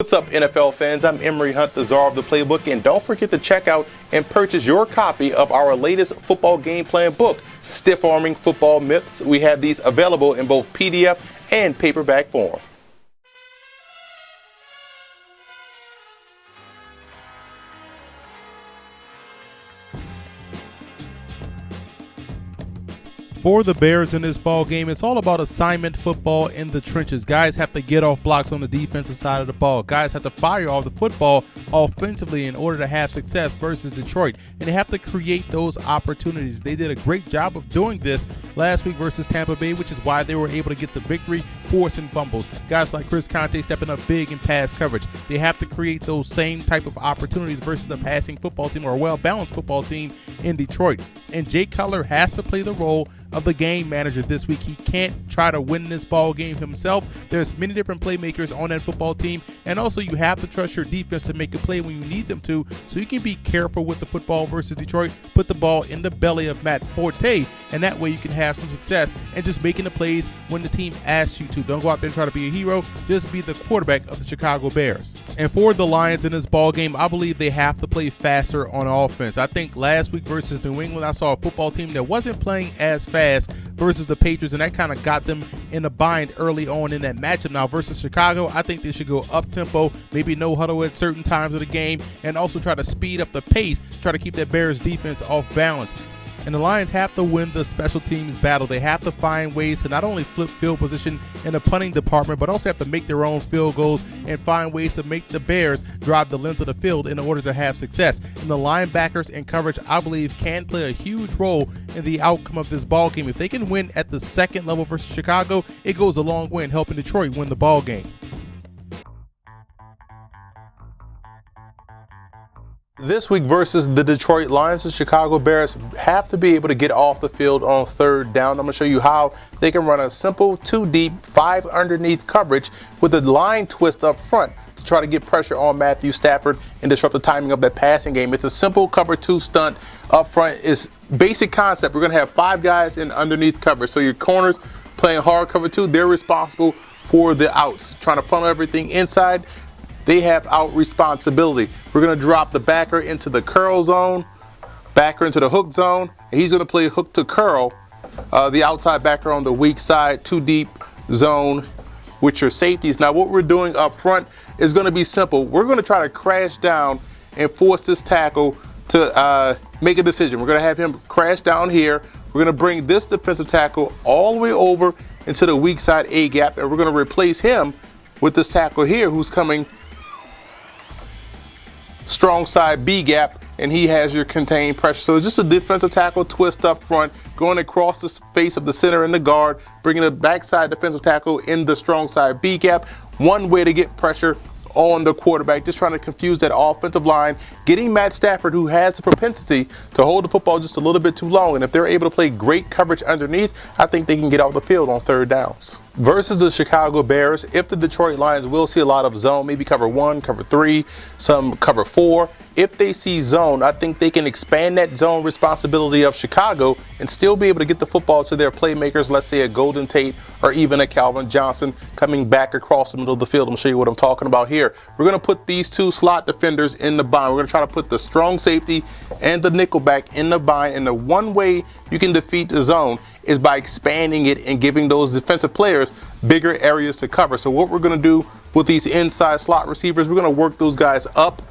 What's up, NFL fans? I'm Emery Hunt, the czar of the playbook, and don't forget to check out and purchase your copy of our latest football game plan book, Stiff Arming Football Myths. We have these available in both PDF and paperback form. For the Bears in this ball game, it's all about assignment football in the trenches. Guys have to get off blocks on the defensive side of the ball. Guys have to fire off the football offensively in order to have success versus Detroit. And they have to create those opportunities. They did a great job of doing this last week versus Tampa Bay, which is why they were able to get the victory, forcing fumbles. Guys like Chris Conte stepping up big in pass coverage. They have to create those same type of opportunities versus a passing football team or a well-balanced football team in Detroit. And Jay Cutler has to play the role of the game manager this week. He can't try to win this ball game himself. There's many different playmakers on that football team, and also you have to trust your defense to make a play when you need them to, so you can be careful with the football versus Detroit. Put the ball in the belly of Matt Forte, and that way you can have some success and just making the plays when the team asks you to. Don't go out there and try to be a hero. Just be the quarterback of the Chicago Bears. And for the Lions in this ball game, I believe they have to play faster on offense. I think last week versus New England, I saw a football team that wasn't playing as fast versus the Patriots, and that kind of got them in a bind early on in that matchup. Now versus Chicago, I think they should go up tempo, maybe no huddle at certain times of the game, and also try to speed up the pace, try to keep that Bears defense off balance. And the Lions have to win the special teams battle. They have to find ways to not only flip field position in the punting department, but also have to make their own field goals and find ways to make the Bears drive the length of the field in order to have success. And the linebackers in coverage, I believe, can play a huge role in the outcome of this ball game. If they can win at the second level versus Chicago, it goes a long way in helping Detroit win the ball game. This week versus the Detroit Lions, the Chicago Bears have to be able to get off the field on third down. I'm going to show you how they can run a simple 2 deep, 5 underneath coverage with a line twist up front to try to get pressure on Matthew Stafford and disrupt the timing of that passing game. It's a simple cover 2 stunt up front. It's basic concept. We're going to have 5 guys in underneath coverage. So your corners playing hard cover 2, they're responsible for the outs, trying to funnel everything inside. They have out responsibility. We're going to drop the backer into the curl zone, backer into the hook zone. And he's going to play hook to curl, the outside backer on the weak side, 2 deep zone with your safeties. Now what we're doing up front is going to be simple. We're going to try to crash down and force this tackle to make a decision. We're going to have him crash down here. We're going to bring this defensive tackle all the way over into the weak side A gap, and we're going to replace him with this tackle here who's coming strong side B gap, and he has your contained pressure. So it's just a defensive tackle twist up front, going across the face of the center and the guard, bringing the backside defensive tackle in the strong side B gap. One way to get pressure on the quarterback, just trying to confuse that offensive line, getting Matt Stafford, who has the propensity to hold the football just a little bit too long. And if they're able to play great coverage underneath, I think they can get off the field on third downs. Versus the Chicago Bears, if the Detroit Lions will see a lot of zone, maybe cover 1, cover 3, some cover 4. If they see zone, I think they can expand that zone responsibility of Chicago and still be able to get the football to their playmakers, let's say a Golden Tate or even a Calvin Johnson coming back across the middle of the field. I'm going to show you what I'm talking about here. We're going to put these 2 slot defenders in the bind. We're going to try to put the strong safety and the nickelback in the bind. And the one way you can defeat the zone is by expanding it and giving those defensive players bigger areas to cover. So what we're going to do with these inside slot receivers, we're going to work those guys up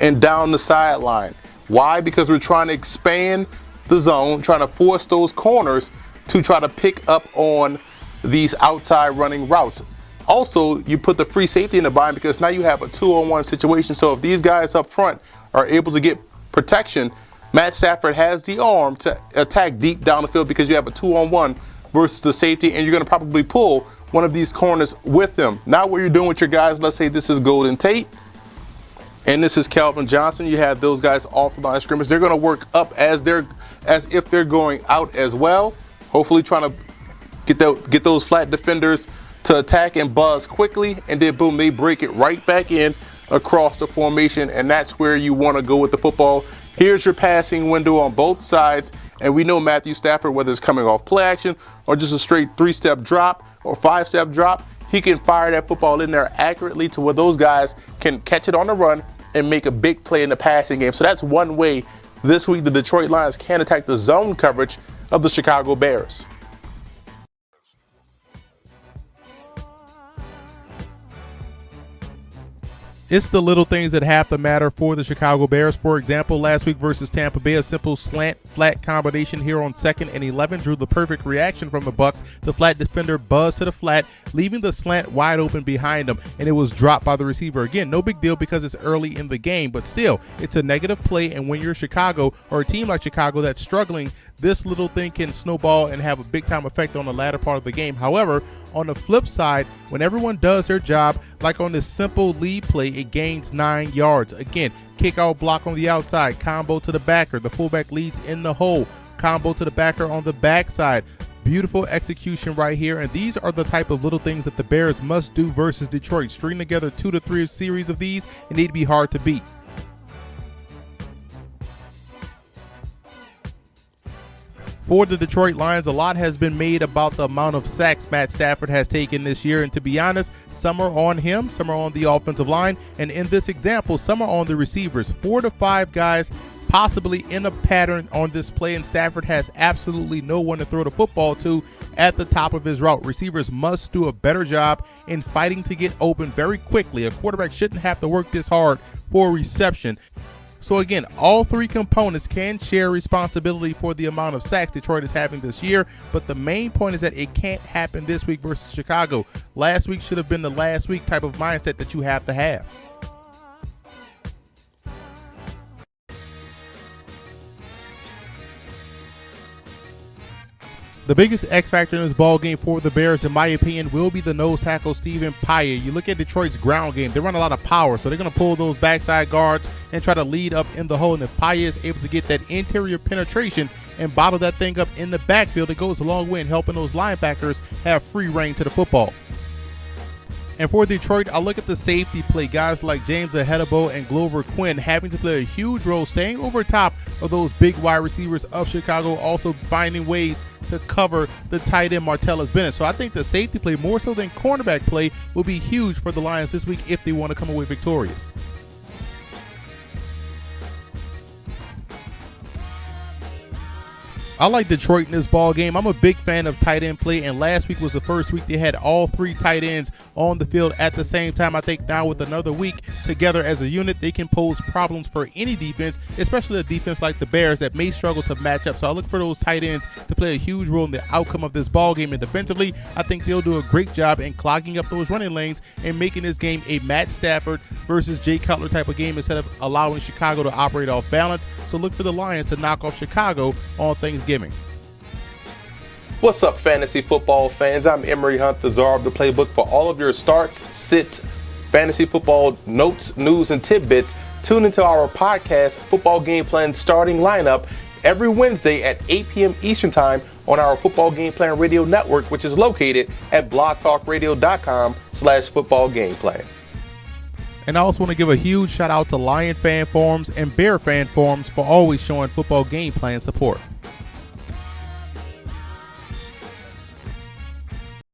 and down the sideline. Why? Because we're trying to expand the zone, trying to force those corners to try to pick up on these outside running routes. Also, you put the free safety in the bind because now you have a 2-on-1 situation. So if these guys up front are able to get protection, Matt Stafford has the arm to attack deep down the field because you have a 2-on-1 versus the safety, and you're going to probably pull one of these corners with them. Now what you're doing with your guys, let's say this is Golden Tate and this is Calvin Johnson. You have those guys off the line of scrimmage. They're going to work up as if they're going out as well, hopefully trying to get those flat defenders to attack and buzz quickly, and then boom, they break it right back in across the formation, and that's where you want to go with the football. Here's your passing window on both sides, and we know Matthew Stafford, whether it's coming off play action or just a straight 3-step drop or 5-step drop, he can fire that football in there accurately to where those guys can catch it on the run and make a big play in the passing game. So that's one way this week the Detroit Lions can attack the zone coverage of the Chicago Bears. It's the little things that have to matter for the Chicago Bears. For example, last week versus Tampa Bay, a simple slant flat combination here on 2nd and 11 drew the perfect reaction from the Bucs. The flat defender buzzed to the flat, leaving the slant wide open behind him, and it was dropped by the receiver. Again, no big deal because it's early in the game, but still, it's a negative play, and when you're Chicago or a team like Chicago that's struggling, this little thing can snowball and have a big-time effect on the latter part of the game. However, on the flip side, when everyone does their job, like on this simple lead play, it gains 9 yards. Again, kick out block on the outside, combo to the backer, the fullback leads in the hole, combo to the backer on the backside. Beautiful execution right here, and these are the type of little things that the Bears must do versus Detroit. String together 2 to 3 series of these, and they'd be hard to beat. For the Detroit Lions, a lot has been made about the amount of sacks Matt Stafford has taken this year, and to be honest, some are on him, some are on the offensive line, and in this example, some are on the receivers. 4 to 5 guys possibly in a pattern on this play, and Stafford has absolutely no one to throw the football to at the top of his route. Receivers must do a better job in fighting to get open very quickly. A quarterback shouldn't have to work this hard for a reception. So again, all 3 components can share responsibility for the amount of sacks Detroit is having this year, but the main point is that it can't happen this week versus Chicago. Last week should have been the last week type of mindset that you have to have. The biggest X factor in this ball game for the Bears, in my opinion, will be the nose tackle Stephen Pyatt. You look at Detroit's ground game; they run a lot of power, so they're going to pull those backside guards and try to lead up in the hole. And if Pyatt is able to get that interior penetration and bottle that thing up in the backfield, it goes a long way in helping those linebackers have free reign to the football. And for Detroit, I look at the safety play. Guys like James Ahedebo and Glover Quinn having to play a huge role, staying over top of those big wide receivers of Chicago, also finding ways to cover the tight end Martellus Bennett. So I think the safety play, more so than cornerback play, will be huge for the Lions this week if they want to come away victorious. I like Detroit in this ball game. I'm a big fan of tight end play, and last week was the first week they had all 3 tight ends on the field at the same time. I think now with another week together as a unit, they can pose problems for any defense, especially a defense like the Bears that may struggle to match up. So I look for those tight ends to play a huge role in the outcome of this ball game. And defensively, I think they'll do a great job in clogging up those running lanes and making this game a Matt Stafford versus Jay Cutler type of game instead of allowing Chicago to operate off balance. So look for the Lions to knock off Chicago on Thanksgiving. What's up, fantasy football fans? I'm Emery Hunt, the czar of the playbook. For all of your starts, sits, fantasy football notes, news, and tidbits, tune into our podcast, Football Game Plan Starting Lineup, every Wednesday at 8 p.m. Eastern Time on our Football Game Plan Radio Network, which is located at blogtalkradio.com/footballgameplan. And I also want to give a huge shout out to Lion fan forums and Bear fan forums for always showing Football Game Plan support.